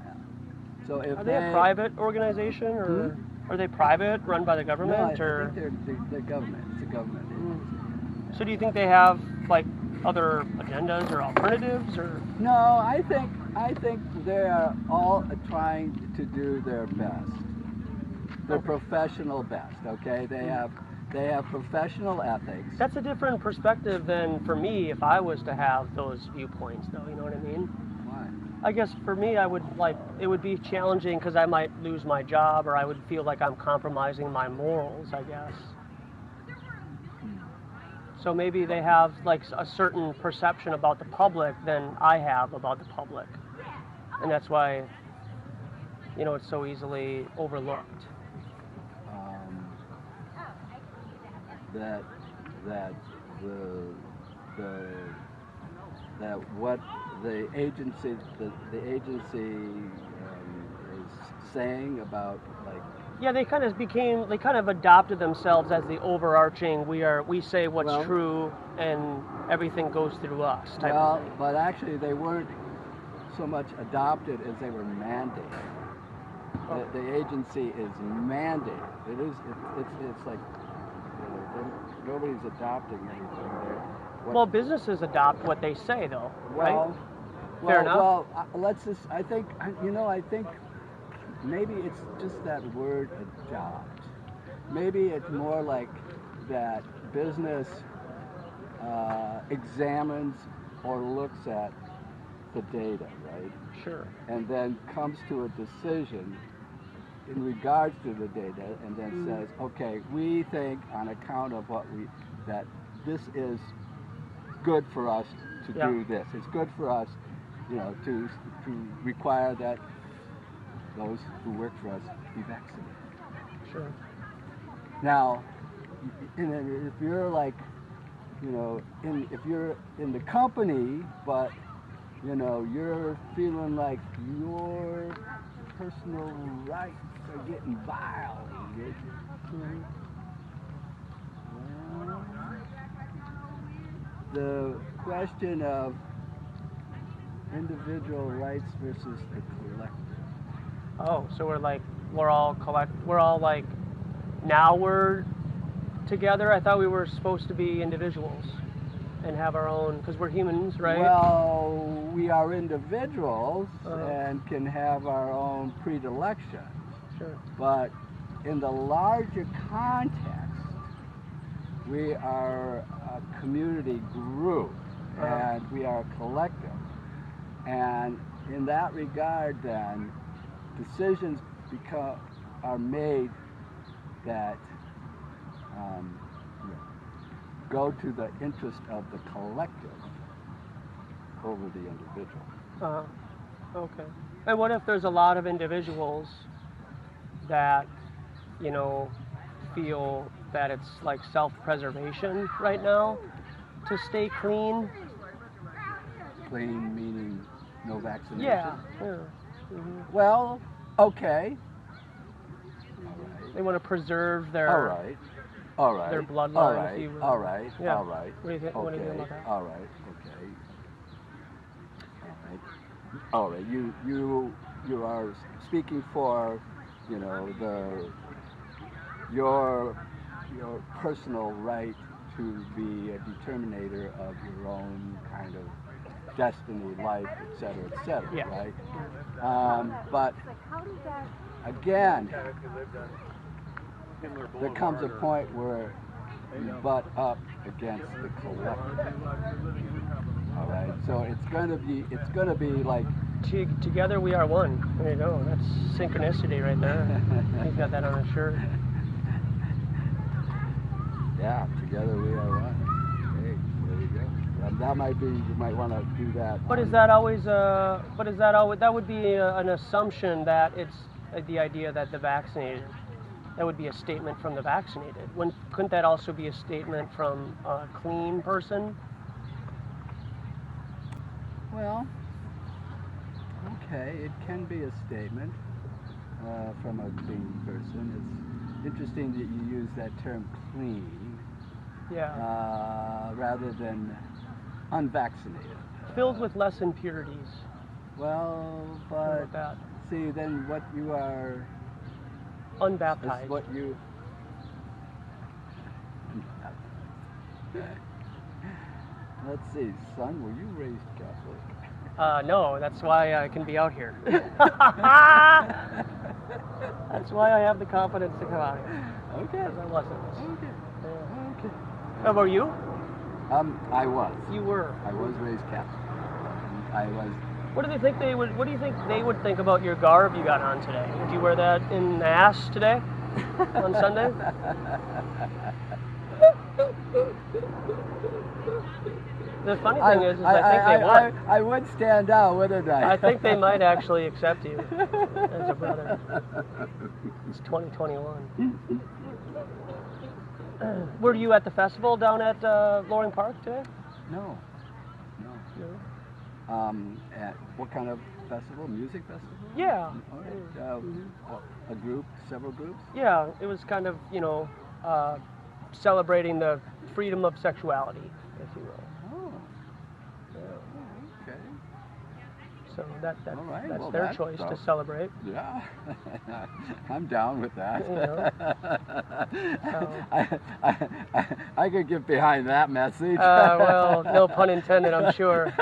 So if Are they a private organization, or are they private, run by the government, no, or? I think they're government. It's a government agency. So do you think they have like other agendas or alternatives, or? No, I think they are all trying to do their best. Their professional best. Okay, they have professional ethics. That's a different perspective than for me if I was to have those viewpoints, though. You know what I mean? Why? I guess for me, it would be challenging because I might lose my job, or I would feel like I'm compromising my morals, I guess. So maybe they have like a certain perception about the public than I have about the public. And that's why, you know, it's so easily overlooked. That what the agency is saying about, like, Yeah, they kind of adopted themselves as the overarching, we say what's true and everything goes through us type of thing. But actually they weren't so much adopted as they were mandated. The agency is mandated. It's like, nobody's adopting anything there. Well, businesses adopt what they say, though, right? Fair enough. Well, let's just. I think maybe it's just that word adopt. Maybe it's more like that business examines or looks at the data, right? Sure. And then comes to a decision in regards to the data, and then says, okay, we think on account of that this is good for us to do this. It's good for us, you know, to require that those who work for us be vaccinated. Sure. Now, if you're like, you know, if you're in the company, but you know, you're feeling like your personal rights are getting violated. Well, the question of individual rights versus the collective. Oh, so we're all like, now we're together? I thought we were supposed to be individuals and have our own, because we're humans, right? Well, we are individuals and can have our own predilections. Sure. But in the larger context, we are a community group and we are a collective. And in that regard, then, decisions are made that go to the interest of the collective over the individual. Okay. And what if there's a lot of individuals that, you know, feel that it's like self-preservation right now to stay clean? Clean meaning no vaccination? Yeah. Mm-hmm. Well, okay. All right. They want to preserve their their bloodline, if you will. All right. Yeah. All right. What do you think? Okay. What do you think about that? All right. Okay. All right. You are speaking for, you know, your personal right to be a determinator of your own kind of destiny, life, etc., Yeah. right? But again, there comes a point where you butt up against the collective. All right. So it's gonna be like. Together we are one. There you go. That's synchronicity right there. He's got that on his shirt. Yeah, together we are one. Hey, there you go. That might be. You might want to do that. But is that always? But is that always? That would be an assumption that it's the idea that the vaccinated. That would be a statement from the vaccinated. Couldn't that also be a statement from a clean person? Well, okay, it can be a statement from a clean person. It's interesting that you use that term "clean," rather than unvaccinated. Filled with less impurities. Well, but see, then what you are unbaptized. Is what you. Let's see, son, were you raised Catholic? No, that's why I can be out here. That's why I have the confidence to come out here. Okay. Because I wasn't. Okay. Yeah. Okay. How about you? I was. You were. I was raised Catholic. I was. What do you think they would think about your garb you got on today? Would you wear that in Mass today? On Sunday? The funny thing is I think they would. I would stand out, wouldn't I? I think they might actually accept you as a brother. It's 2021. Were you at the festival down at Loring Park today? No. At what kind of festival? Music festival? Yeah. All right. A group, several groups? Yeah, it was kind of, celebrating the freedom of sexuality, if you will. Oh. Okay. So that's well, their choice to celebrate. Yeah, I'm down with that. I could get behind that message. Well, no pun intended, I'm sure.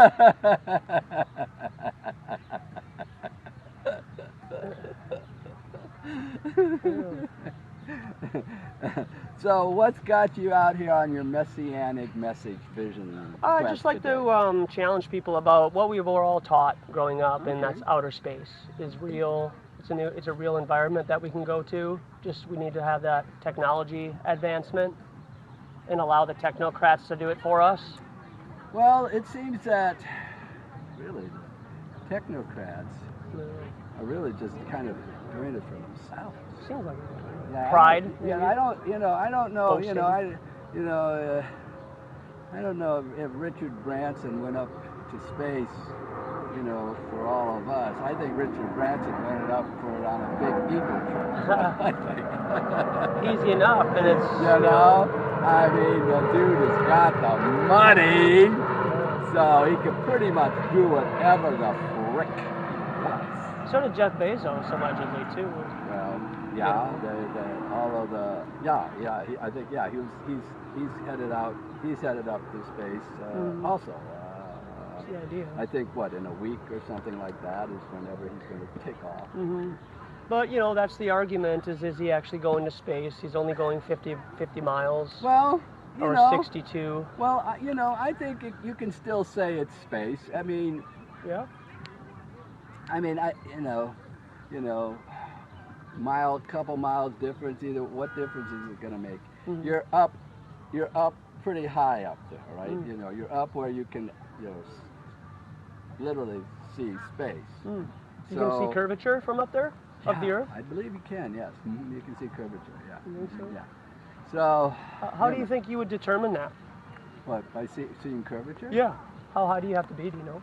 So what's got you out here on your messianic message vision? I just like to challenge people about what we were all taught growing up, and that's outer space is real. It's a real environment that we can go to. Just we need to have that technology advancement and allow the technocrats to do it for us. Well, it seems that really technocrats are really just kind of doing it for themselves. Seems like it. Yeah, Pride. I don't know. Boasting. I don't know if Richard Branson went up to space, for all of us. I think Richard Branson went up for it on a big eagle trip. I think. Easy enough, and it's I mean, the dude has got the money, so he can pretty much do whatever the frick he wants. So did Jeff Bezos, allegedly too. Well, he's headed up to space also. That's the idea. I think in a week or something like that is whenever he's going to take off. Mm-hmm. But that's the argument: is he actually going to space? He's only going 50 miles. Well, or 62. Well, I think you can still say it's space. I mean, yeah. Couple miles difference. Either what difference is it going to make? Mm-hmm. You're up pretty high up there, right? Mm. You're up where you can, literally see space. Mm. You can see curvature from up there of the Earth. I believe you can. Yes, you can see curvature. Yeah. You think so? Yeah. So. How do you think you would determine that? What, by seeing curvature? Yeah. How high do you have to be? Do you know?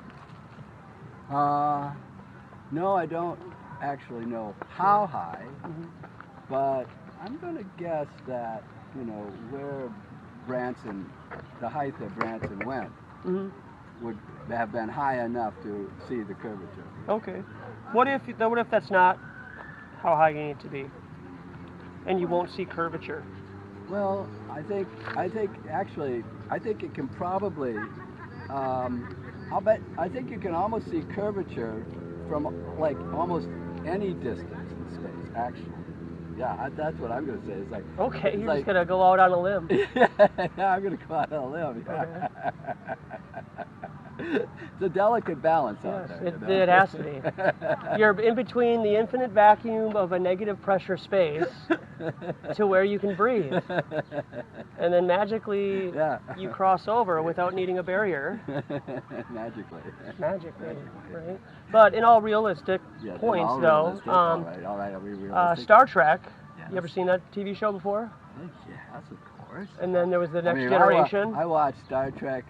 No, I don't actually know how high, but I'm going to guess that, where the height that Branson went would have been high enough to see the curvature. Okay. What if that's not how high you need to be, and you won't see curvature? Well, I think it can probably, I think you can almost see curvature from almost any distance in space, actually. Yeah, that's what I'm going to say. It's like, okay, you're just going to go out on a limb. Yeah, I'm going to go out on a limb. Yeah. It's a delicate balance out Yes, there. it, you know? it has to be. You're in between the infinite vacuum of a negative pressure space to where you can breathe. And then magically Yeah. you cross over without needing a barrier. Magically. Magically, right? But in all realistic Yeah, points, all though, realistic. All right, are we realistic? Star Trek. Yes. You ever seen that TV show before? Yes, of course. And then there was the Next I Generation. I watched Star Trek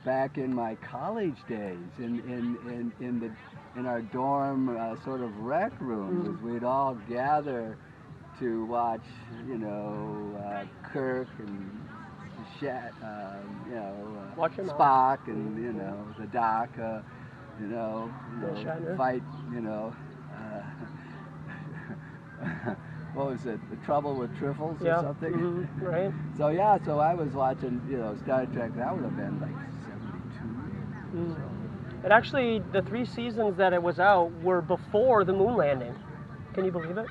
back in my college days in our dorm sort of rec room. Mm-hmm. We'd all gather to watch, you know, Kirk and Watch him out. Spock and you know the Doc, Shatner. fight, what was it? The Trouble with Trifles or something? Mm-hmm. Right. So yeah, so I was watching, Star Trek. That would have been like 72. Mm. It actually, the 3 seasons that it was out were before the moon landing. Can you believe it?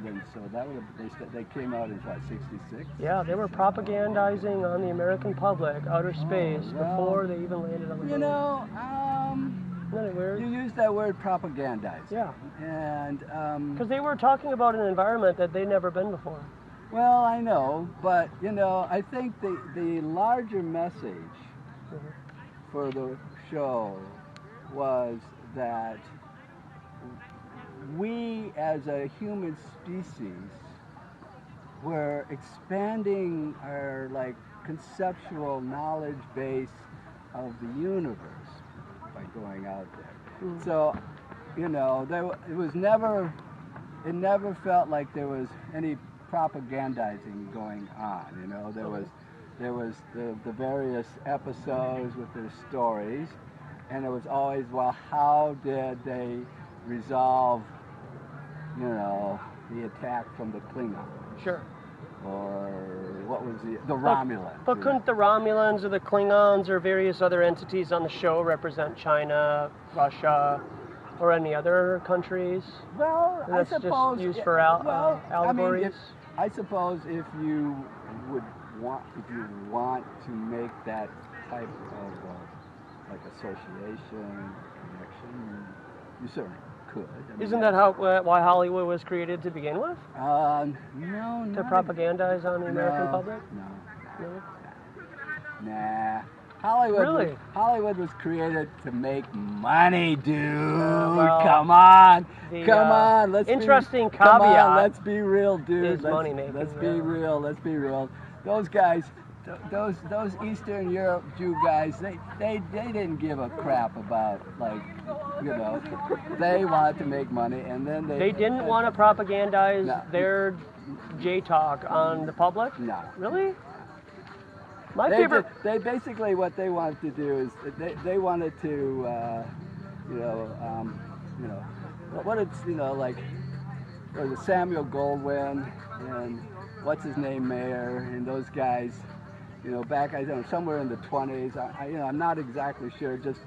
Then so that would have they came out in what, 66? Yeah, they were propagandizing on the American public outer space before they even landed on the moon. Isn't that weird? You used that word propagandizing. Yeah. And Because they were talking about an environment that they'd never been before. well, I know, but I think the larger message for the show was that we as a human species were expanding our conceptual knowledge base of the universe by going out there. So, it never felt like there was any propagandizing going on. There was the various episodes with their stories, and it was always, well, how did they resolve, the attack from the Klingons? Sure. Or what was the Romulans? But couldn't the Romulans or the Klingons or various other entities on the show represent China, Russia, or any other countries? Well, I That's suppose. just used for allegories. I suppose if you want to make that type of association connection, you certainly could. Isn't that why Hollywood was created to begin with? No. To propagandize on the American public? No. No. Nah. Hollywood was created to make money, dude. Come on. Let's interesting caveat. caveat. Come on, let's be real, dude. Is money making. Let's be real. Let's be real. Those guys, those Eastern Europe Jew guys, they didn't give a crap about they wanted to make money, and then they didn't want to propagandize their J-talk on the public? No. Really? My favorite. They basically what they wanted to do is they wanted to what it's was Samuel Goldwyn and what's his name Mayer and those guys back somewhere in the 20s. I'm not exactly sure just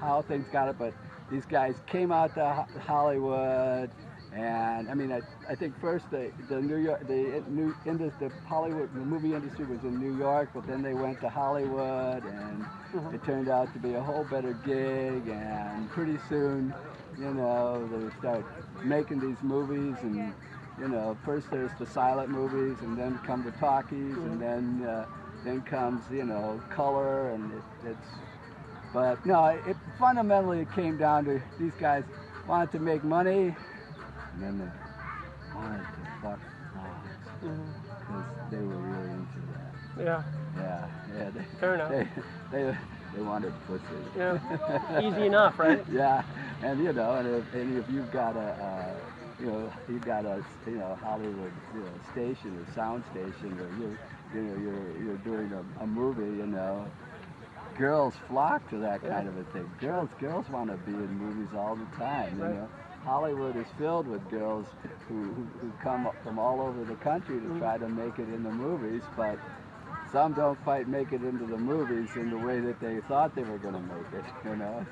how things got it, but these guys came out to Hollywood. And I think first the Hollywood, the movie industry was in New York, but then they went to Hollywood, and it turned out to be a whole better gig. And pretty soon, they start making these movies, and first there's the silent movies, and then come the talkies, and then comes color, and But no, it fundamentally came down to these guys wanted to make money. And then they wanted to fuck frogs because they were really into that. Yeah. Yeah. Fair enough. They wanted pussy. Yeah. Easy enough, right? Yeah, and if you've got a Hollywood station or sound station, or you're doing a movie, girls flock to that kind of a thing. Girls want to be in movies all the time. Right. Hollywood is filled with girls who come from all over the country to try to make it in the movies, but some don't quite make it into the movies in the way that they thought they were going to make it,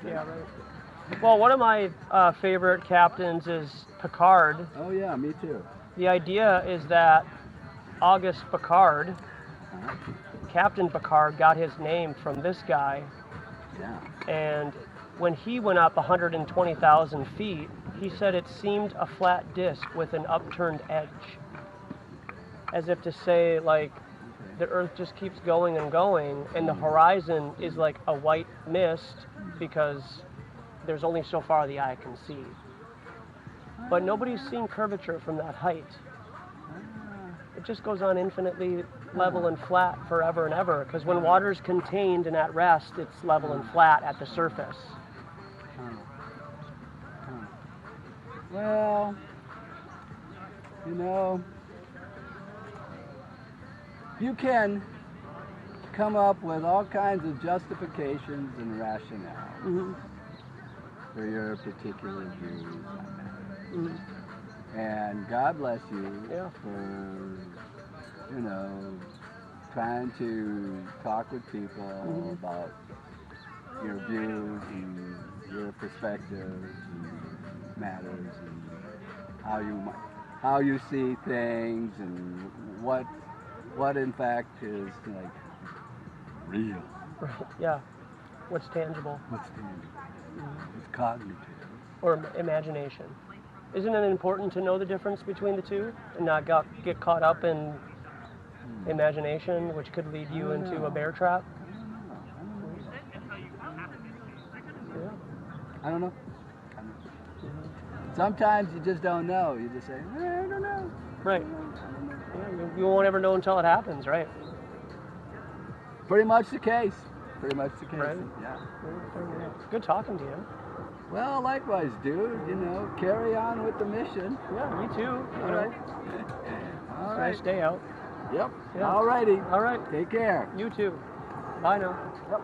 Yeah, right. Well, one of my favorite captains is Picard. Oh yeah, me too. The idea is that Auguste Picard Captain Picard got his name from this guy. Yeah. And when he went up 120,000 feet, he said it seemed a flat disc with an upturned edge. As if to say, like, the Earth just keeps going and going, and the horizon is like a white mist because there's only so far the eye can see. But nobody's seen curvature from that height. It just goes on infinitely level and flat forever and ever, because when water's contained and at rest, it's level and flat at the surface. Well, you know, you can come up with all kinds of justifications and rationales for your particular views on that. And God bless you for, you know, trying to talk with people about your views and your perspectives and matters and how you see things and what in fact is like real. Right. Yeah. What's tangible? What's tangible? It's cognitive. Or imagination. Isn't it important to know the difference between the two and not get caught up in imagination, which could lead you into a bear trap? I don't know. Sometimes you just don't know. You just say, I don't know. Right. Yeah, you won't ever know until it happens, right? Pretty much the case. Right. Yeah. Good talking to you. Well, likewise, dude. You know, carry on with the mission. Yeah, you too. All right. All right. Nice day out. Yep. Yeah. All righty. All right. Take care. You too. Bye now. Yep.